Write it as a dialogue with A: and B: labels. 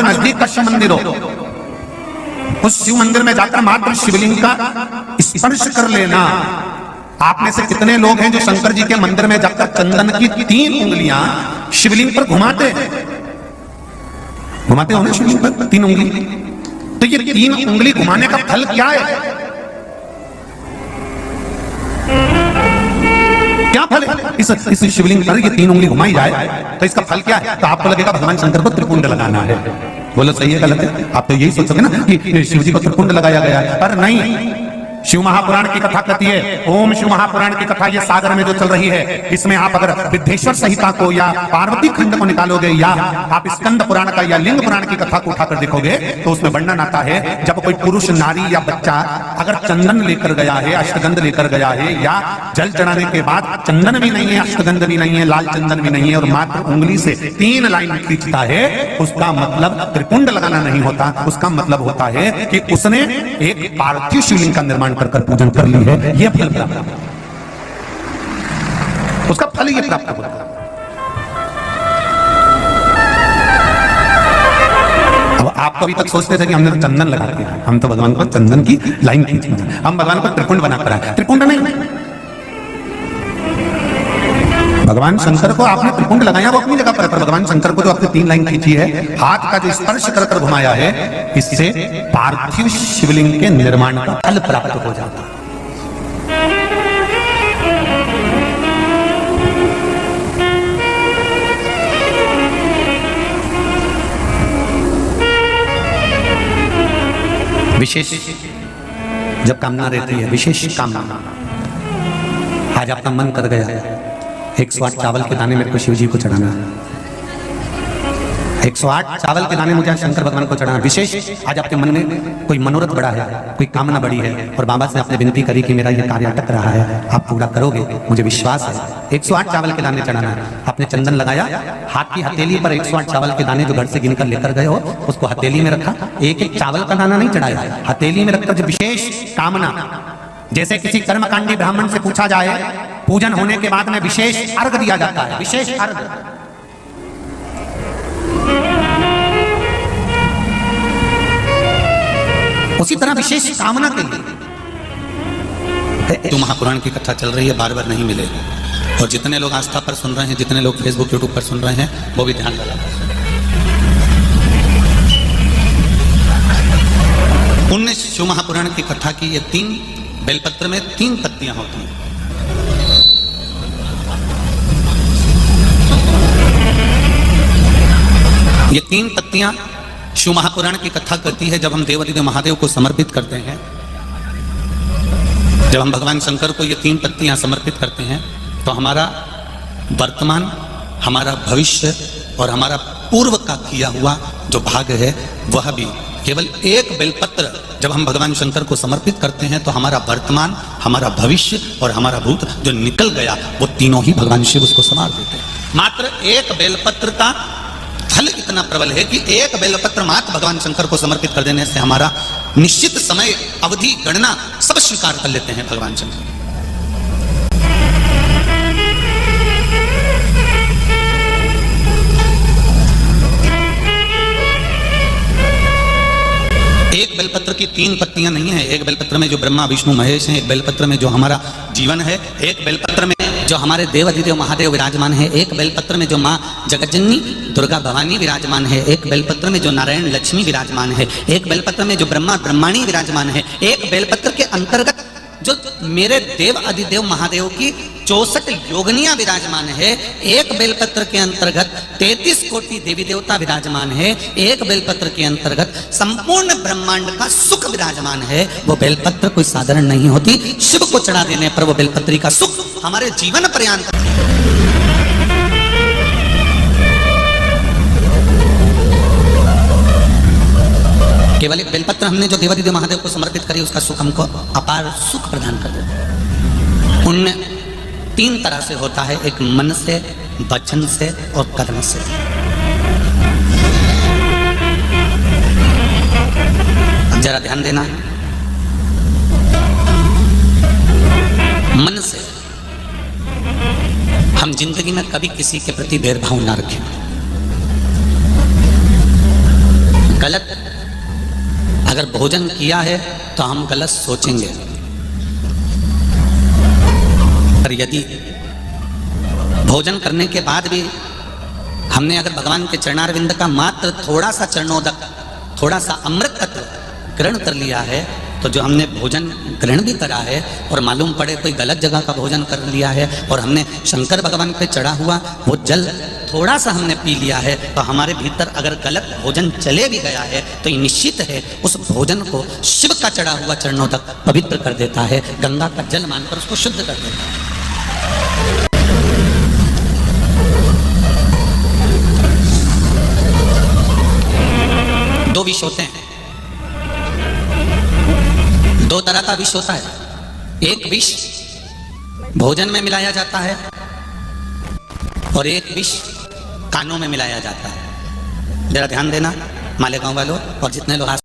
A: नजदीक का शिव मंदिर हो, उस शिव मंदिर में जाकर मात्र शिवलिंग का स्पर्श कर लेना। आप में से कितने लोग हैं जो शंकर जी के मंदिर में जाकर चंदन की 3 उंगलियां शिवलिंग पर घुमाते हो ना, शिवलिंग पर 3 उंगली? तो ये 3 उंगली घुमाने का फल क्या है? क्या फल है इस शिवलिंग पर ये 3 उंगली घुमाई जाए तो इसका फल क्या है? तो आपको लगेगा भगवान शंकर को त्रिपुंड लगाना है। बोलो सही है गलत है? आप तो यही सोचोगे ना कि शिव जी को त्रिपुंड लगाया गया है, पर नहीं। शिव महापुराण की कथा कहती है, ओम शिव महापुराण की कथा ये सागर में जो चल रही है, इसमें आप अगर विद्येश्वर संहिता को या पार्वती खंड को निकालोगे या आप स्कंद पुराण का या लिंग पुराण की कथा को उठाकर देखोगे तो उसमें वर्णन आता है जब कोई पुरुष, नारी या बच्चा अगर चंदन लेकर गया है, अष्टगंध लेकर गया है, या जल चढ़ाने के बाद चंदन भी नहीं है, अष्टगंध भी नहीं है, लाल चंदन भी नहीं है, और मात्र उंगली से 3 लाइन खींचता है, उसका मतलब त्रिपुंड लगाना नहीं होता। उसका मतलब होता है कि उसने एक पार्थिव शिवलिंग का निर्माण कर पूजन कर ली है। यह फल प्राप्त, उसका फल ये प्राप्त होता है। अब आप कभी तक सोचते थे कि हमने तो चंदन लगा दिया, हम तो भगवान को चंदन की लाइन खींच, हम भगवान को त्रिपुंड बनाकर आए। त्रिपुंड नहीं, भगवान शंकर को आपने त्रिपुंड लगाया वो अपनी जगह पर, भगवान शंकर को जो आपने 3 लाइन खींची है, हाथ का जो स्पर्श कर घुमाया है, इससे पार्थिव शिवलिंग के निर्माण का फल प्राप्त हो जाता है। विशेष जब कामना रहती है, विशेष कामना, आज आपका मन कर गया 108 चावल के दाने मेरे को शिव जी को चढ़ाना है, 108 चावल के दाने मुझे शंकर भगवान को चढ़ाना। विशेष आज आपके मन में कोई मनोरथ बड़ा है, कोई कामना बड़ी है, और बाबा से आपने विनती करी कि मेरा ये कार्य अटक रहा है, आप पूरा करोगे, मुझे विश्वास है। 108 चावल के दाने चढ़ाना है। आपने चंदन लगाया, हाथ की हथेली पर 108 चावल के दाने जो घर से गिनकर लेकर गए हो, उसको हथेली में रखा। एक चावल का दाना नहीं चढ़ाया, हथेली में रखकर जो विशेष कामना, जैसे किसी कर्मकांडी ब्राह्मण से पूछा जाए, पूजन होने के बाद में विशेष अर्घ दिया जाता है, विशेष अर्घ। उसी तरह विशेष कामना के लिए
B: तो महापुराण की कथा चल रही है, बार बार नहीं मिलेगी। और जितने लोग आस्था पर सुन रहे हैं, जितने लोग फेसबुक यूट्यूब पर सुन रहे हैं, वो भी ध्यान लगा। पुण्य शिव महापुराण की कथा की ये 3 बेलपत्र में 3 पत्तियां होती हैं। ये 3 पत्तियां शिव महापुराण की कथा करती है। जब हम देवाधिदेव महादेव को समर्पित करते हैं, जब हम भगवान शंकर को ये 3 पत्तियां समर्पित करते हैं, तो हमारा वर्तमान, हमारा भविष्य और हमारा पूर्व का किया हुआ जो भाग है, वह भी केवल एक बेलपत्र जब हम भगवान शंकर को समर्पित करते हैं, तो हमारा वर्तमान, हमारा भविष्य और हमारा भूत जो निकल गया, वो तीनों ही भगवान शिव उसको संवार देते हैं। मात्र एक बेलपत्र का फल इतना प्रबल है कि एक बेलपत्र मात्र भगवान शंकर को समर्पित कर देने से हमारा निश्चित समय, अवधि, गणना सब स्वीकार कर लेते हैं भगवान शंकर। एक बेलपत्र की 3 पत्तियां नहीं है। एक बेलपत्र में जो ब्रह्मा विष्णु महेश हैं, एक बेलपत्र में जो हमारा जीवन है, एक बेलपत्र में जो हमारे देव अधिदेव महादेव विराजमान है, एक बेलपत्र में जो माँ जगज्जननी दुर्गा भवानी विराजमान है, एक बेलपत्र में जो नारायण लक्ष्मी विराजमान है, एक बेलपत्र में जो ब्रह्मा ब्रह्माणी विराजमान है, एक बेलपत्र के अंतर्गत जो मेरे देव अधिदेव महादेव की 64 योगनियां विराजमान है, एक बेलपत्र के अंतर्गत 33 कोटि देवी देवता विराजमान है, एक बेलपत्र के अंतर्गत संपूर्ण ब्रह्मांड का सुख विराजमान है। वो बेलपत्र कोई साधारण नहीं होती। शिव को चढ़ा देने पर वो बेलपत्री का सुख हमारे जीवन पर्यंत। केवल एक बेलपत्र हमने जो देवाधिदेव महादेव को समर्पित करी, उसका सुख हमको अपार सुख प्रदान कर देता है। पुण्य 3 तरह से होता है, एक मन से, वचन से और कर्म से। अब जरा ध्यान देना, मन से हम जिंदगी में कभी किसी के प्रति भेदभाव ना रखें। अगर भोजन किया है तो हम गलत सोचेंगे, पर यदि भोजन करने के बाद भी हमने अगर भगवान के चरणारविंद का मात्र थोड़ा सा चरणोदक, थोड़ा सा अमृत तत्व ग्रहण कर लिया है, तो जो हमने भोजन ग्रहण भी करा है और मालूम पड़े कोई गलत जगह का भोजन कर लिया है और हमने शंकर भगवान पे चढ़ा हुआ वो जल थोड़ा सा हमने पी लिया है, तो हमारे भीतर अगर गलत भोजन चले भी गया है तो ये निश्चित है उस भोजन को शिव का चढ़ा हुआ चरणों तक पवित्र कर देता है, गंगा का जल मानकर उसको शुद्ध कर देता है। दो विष होते हैं, दो तरह का विष होता है। एक विष भोजन में मिलाया जाता है और एक विष कानों में मिलाया जाता है। जरा ध्यान देना मालेगांव वालों और जितने लोग